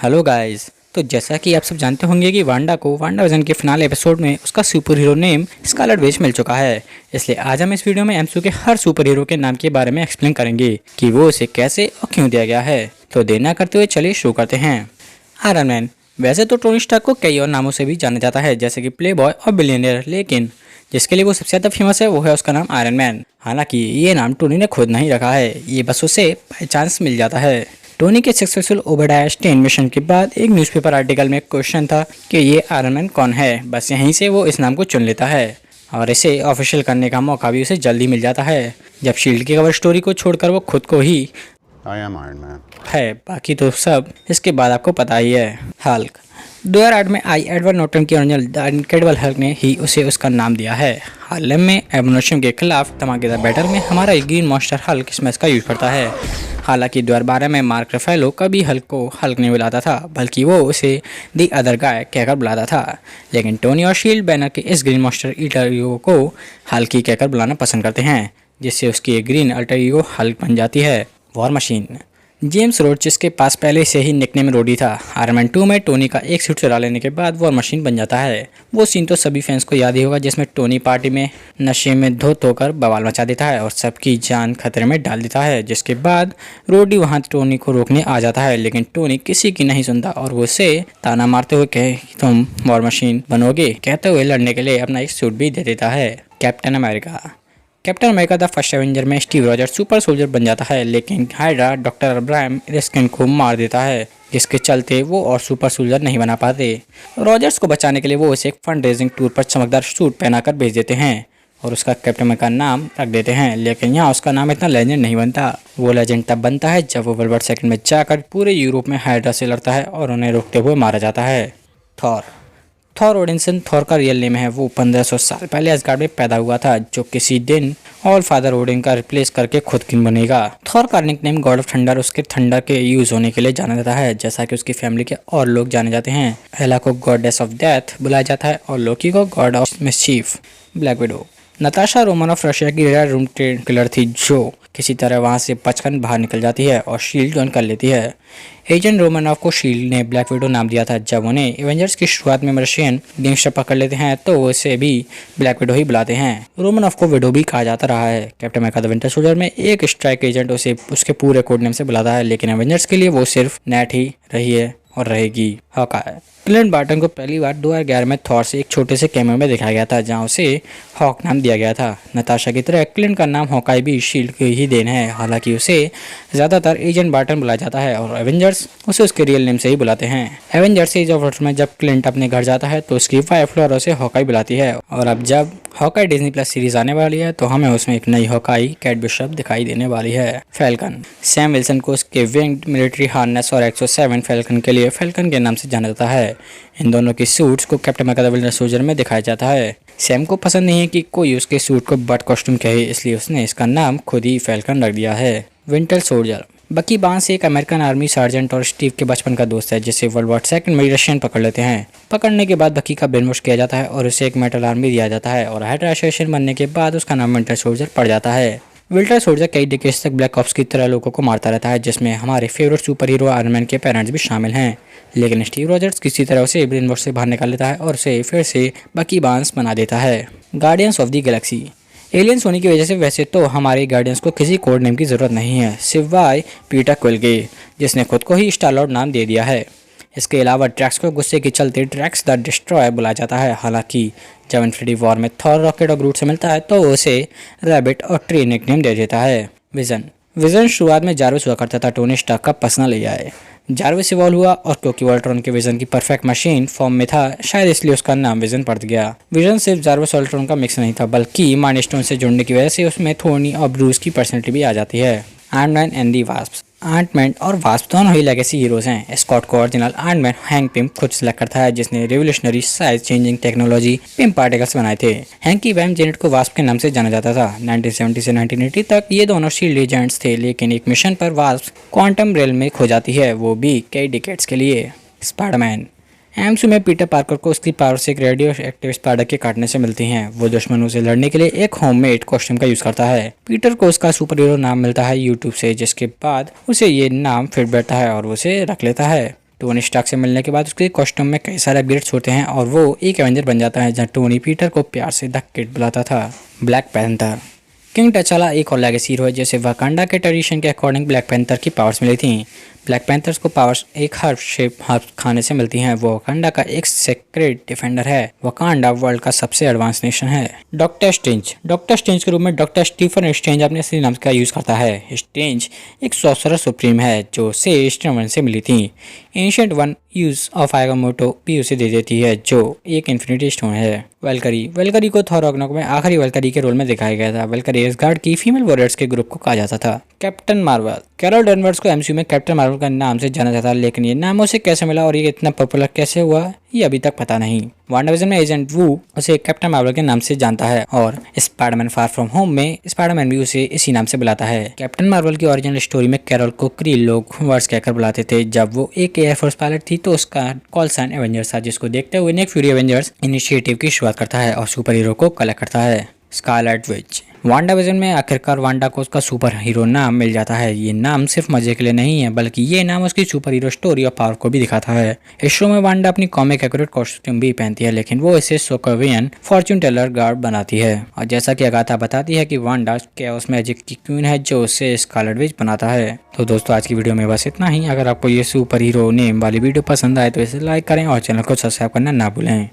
Hello guys. तो जैसा कि आप सब जानते होंगे कि वांडा को वांडा विजन के फिनाले एपिसोड में उसका superhero name Scarlet Witch मिल चुका है। इसलिए आज हम इस वीडियो में एमसीयू के हर सुपर हीरो के नाम के बारे में एक्सप्लेन करेंगे कि वो उसे कैसे और क्यों दिया गया है। तो देर न करते हुए चलिए शुरू करते हैं। Iron man. वैसे तो टोनी स्टार्क को कई और नामों से भी जाना जाता है, जैसे कि प्ले बॉय और बिलियनियर, लेकिन जिसके लिए वो सबसे ज़्यादा फेमस है वो है उसका नाम आयरन मैन। हालांकि ये नाम टोनी ने खुद नहीं रखा है, ये बस उसे बाई चांस मिल जाता है। टोनी के सक्सेसफुल ओबेडाया स्टेन मिशन के बाद एक न्यूज़पेपर आर्टिकल में क्वेश्चन था कि ये आयरन मैन कौन है। बस यहीं से वो इस नाम को चुन लेता है और इसे ऑफिशियल करने का मौका भी उसे जल्दी मिल जाता है, जब शील्ड की कवर स्टोरी को छोड़कर वो खुद को ही I am Iron Man. है। बाकी तो सब इसके बाद आपको पता ही है। हल्क। 2008 में आई एडवर्ड नॉर्टन की ओरिजिनल द इनक्रेडिबल हल्क ने ही उसे उसका नाम दिया है। हाल ही में एबोल्यूशन के खिलाफ धमाकेदार बैटल में हमारा ग्रीन मॉन्स्टर हल्क इसमें इसका यूज करता है। हालांकि 2012 में मार्क रफेलो कभी हल्क को हल्क नहीं बुलाता था, बल्कि वो उसे दी अदर गाय कहकर बुलाता था। लेकिन टोनी और शील्ड बैनर के इस ग्रीन मॉन्स्टर अल्टर ईगो को हल्क ही कहकर बुलाना पसंद करते हैं, जिससे उसकी ग्रीन अल्टर ईगो हल्क बन जाती है। War machine. जेम्स रोड, जिसके पास पहले से ही निकनेम रोडी था, आयरन मैन 2 में टोनी का एक सूट चुरा लेने के बाद वॉर मशीन बन जाता है। वो सीन तो सभी फैंस को याद ही होगा, जिसमें टोनी पार्टी में नशे में धोत होकर बवाल मचा देता है और सबकी जान खतरे में डाल देता है। जिसके बाद रोडी वहां टोनी को रोकने आ जाता है, लेकिन टोनी किसी की नहीं सुनता और वो उसे ताना मारते हुए कहे कि तुम वॉर मशीन बनोगे कहते हुए लड़ने के लिए अपना एक सूट भी दे देता है। Captain America. Captain America the first Avenger में स्टीव रॉजर्स सुपर सोल्जर बन जाता है, लेकिन हाइड्रा डॉक्टर अब्राहम रेस्किन को मार देता है, जिसके चलते वो और सुपर सोल्जर नहीं बना पाते। रॉजर्स को बचाने के लिए वो उसे एक फंड रेजिंग टूर पर चमकदार सूट पहनाकर भेज देते हैं और उसका कैप्टन अमेरिका नाम रख देते हैं। लेकिन यहाँ उसका नाम इतना लेजेंड नहीं बनता। वो लेजेंड तब बनता है जब वो वर्ल्ड वॉर सेकंड में जाकर पूरे यूरोप में हाइड्रा से लड़ता है और उन्हें रोकते हुए मारा जाता है। थॉर ओडिनसन थॉर का रियल नेम है। वो 1500 साल पहले असगार्ड में पैदा हुआ था, जो किसी दिन ऑल फादर ओडिन का रिप्लेस करके खुद किंग बनेगा। थॉर का निकनेम गॉड ऑफ थंडर उसके थंडर के यूज होने के लिए जाना जाता है, जैसा कि उसकी फैमिली के और लोग जाने जाते हैं। हेला को गॉडेस ऑफ डेथ बुलाया जाता है और लोकी को god of mischief. Black widow. Natasha Romanoff Russia की रेयर रूम किलर थी, जो किसी तरह वहां से बचकर बाहर निकल जाती है और शील्ड ज्वाइन कर लेती है। एजेंट रोमानोफ को शील्ड ने ब्लैक विडो नाम दिया था। जब उन्हें एवेंजर्स की शुरुआत में रशियन गैंगस्टर पकड़ लेते हैं तो उसे भी ब्लैक विडो ही बुलाते हैं। रोमानोफ को विडो भी कहा जाता रहा है। Captain America the winter soldier में एक स्ट्राइक एजेंट उसे उसके पूरे कोड नेम से बुलाता है, लेकिन एवेंजर्स के लिए वो सिर्फ नेट ही रही है और रहेगी। हॉकाई। क्लिंट बार्टन को पहली बार 2011 में थॉर से एक छोटे से कैमियो में दिखाया गया था, जहां उसे हॉक नाम दिया गया था। नताशा की तरह क्लिंट का नाम हॉकाई भी शील्ड की ही देन है। हालांकि उसे ज़्यादातर एजेंट बार्टन बुलाया जाता है और एवेंजर्स उसे उसके रियल नेम से ही बुलाते हैं। एवेंजर्स एज ऑफ अल्ट्रॉन में जब क्लिंट अपने घर जाता है तो उसकी वाइफ फ्लोरा उसे हॉकाई बुलाती है, और अब जब हॉकाई डिज्नी प्लस सीरीज आने वाली है तो हमें उसमें एक नई हॉकाई कैट बिशप दिखाई देने वाली है। फैल्कन। सैम विल्सन को उसके विंग्ड मिलिट्री हार्नेस और 107 फैल्कन के लिए फैल्कन के नाम से जाना जाता है। इन दोनों की सूट्स को captain America the winter soldier में दिखाया जाता है। सैम को पसंद नहीं है कि कोई उसके सूट को बट कॉस्ट्यूम कहे, इसलिए उसने इसका नाम खुद ही फैल्कन रख दिया है। Winter soldier. बकी बांस एक अमेरिकन आर्मी सार्जेंट और स्टीव के बचपन का दोस्त है, जिसे वर्ल्ड वॉर सेकंड में रशियन पकड़ लेते हैं। पकड़ने के बाद बकी का ब्रेनवॉश किया जाता है और उसे एक मेटल आर्मी दिया जाता है, और हाइड्रा एसोसिएशन बनने के बाद उसका नाम विंटर सोल्जर पड़ जाता है। विंटर सोल्जर कई डिकेड्स तक ब्लैक ऑप्स की तरह लोगों को मारता रहता है, जिसमें हमारे favourite super hero iron man के पेरेंट्स भी शामिल हैं। लेकिन स्टीव रॉजर्स किसी तरह उसे ब्रेन वॉश से बाहर निकाल लेता है और उसे फिर से बकी बांस बना देता है। Guardians of the Galaxy. Aliens होने की वजह से वैसे तो हमारे गार्डियंस को किसी कोड नेम की ज़रूरत नहीं है, सिवाय पीटर क्विल के, जिसने खुद को ही स्टार लॉर्ड नाम दे दिया है। इसके अलावा ड्रैक्स को गुस्से के चलते ड्रैक्स द डिस्ट्रॉयर बुलाया जाता है। हालांकि जब इन्फिनिटी वॉर में थॉर रॉकेट और ग्रूट से मिलता है तो उसे रैबिट और ट्री निकनेम दे देता है। विजन शुरुआत में जारविस हुआ करता था, टोनी स्टार्क का पर्सनल एआई है। जारविस इवॉल्व हुआ और क्योंकि अल्ट्रॉन के विजन की परफेक्ट मशीन फॉर्म में था, शायद इसलिए उसका नाम विजन पड़ गया। विजन सिर्फ जारविस और अल्ट्रॉन का मिक्स नहीं था, बल्कि माइंड स्टोन से जुड़ने की वजह से उसमें थोनी और ब्रूस की पर्सनैलिटी भी आ जाती है। Iron and the wasp. Ant-Man और वास्प दोनों ही लेगेसी हीरोज हैं। स्कॉट को ओरिजिनल आयरन हैंक पिम खुद सेलेक्ट करता है, जिसने revolutionary size changing technology Pym particles बनाए थे। हैंकी वैम जेनेट को वास्प के नाम से जाना जाता था। 1970 से 1980 तक ये दोनों शील्ड एजेंट्स थे, लेकिन एक मिशन पर वास्प क्वांटम रेल में खो जाती है, वो भी कई डिकेड्स के लिए। स्पाइडरमैन। एमसीयू में पीटर पार्कर को उसकी पावर से एक रेडियो एक्टिव स्पाइडर के काटने से मिलती हैं। वो दुश्मनों से लड़ने के लिए एक होममेड कॉस्ट्यूम का यूज करता है। पीटर को उसका सुपर हीरो नाम मिलता है यूट्यूब से, जिसके बाद उसे ये नाम फिट बैठता है और उसे रख लेता है। टोनी स्टार्क से मिलने के बाद उसके कॉस्ट्यूम में कई सारे अपग्रेड्स होते हैं और वो एक एवेंजर बन जाता है, जहाँ टोनी पीटर को प्यार से द किड बुलाता था। Black panther. किंग टचाला एक और लेगेसी हीरो है, जैसे वाकांडा के ट्रेडिशन के अकॉर्डिंग ब्लैक पैंथर की पावर्स मिली थी। ब्लैक पैंथर्स को पावर्स एक हर्ब शेप हर्ब खाने से मिलती हैं। वो वाकांडा का एक सेक्रेट डिफेंडर है। वाकांडा वर्ल्ड का सबसे एडवांस नेशन है। डॉक्टर स्ट्रेंज के रूप में डॉक्टर स्टीफन स्ट्रेंज अपने असली नाम का यूज करता है। स्ट्रेंज एक सॉर्सरर सुप्रीम है जो से स्ट्रेंज से मिली थी। एंशिएंट वन यूज ऑफ आगामोटो भी उसे दे देती है, जो एक इन्फिनिटी स्टोन है। वेलकरी को थॉर रॉग्नरॉक में आखिरी वेलकरी के रोल में दिखाया गया था। वेलकरी एसगार्ड की फीमेल वॉरियर्स के ग्रुप को कहा जाता था। Captain Marvel. कैरल डैनवर्स को एमसीयू में कैप्टन मार्वल का नाम से जाना जाता है, लेकिन ये नाम उसे कैसे मिला और ये इतना पॉपुलर कैसे हुआ ये अभी तक पता नहीं। वांडाविजन में एजेंट वू उसे कैप्टन मार्वल के नाम से जानता है और स्पाइडरमैन फार फ्रॉम होम में स्पाइडरमैन भी उसे इसी नाम से बुलाता है। कैप्टन मार्वल की ओरिजिनल स्टोरी में कैरल को क्री लोग वर्ड्स कहकर बुलाते थे। जब वो एक एयरफोर्स पायलट थी तो उसका कॉल साइन एवेंजर्स था, जिसको देखते हुए निक फ्यूरी एवेंजर्स इनिशिएटिव की शुरुआत करता है और सुपर हीरो को कलेक्ट करता है। Scarlet Witch. वांडाविजन में आखिरकार वांडा को उसका सुपर हीरो नाम मिल जाता है। ये नाम सिर्फ मजे के लिए नहीं है, बल्कि ये नाम उसकी सुपर हीरो स्टोरी और पावर को भी दिखाता है। इस शो में वांडा अपनी कॉमिक एक्यूरेट कॉस्ट्यूम भी पहनती है, लेकिन वो इसे सोकोवियन फॉर्च्यून टेलर गार्ड बनाती है। और जैसा कि अगाथा बताती है कि वांडा कैओस मैजिक की क्वीन है, जो उसे स्कारलेट विच बनाता है। तो दोस्तों आज की वीडियो में बस इतना ही। अगर आपको ये सुपर हीरो नेम वाली वीडियो पसंद आए तो इसे लाइक करें और चैनल को सब्सक्राइब करना ना भूलें।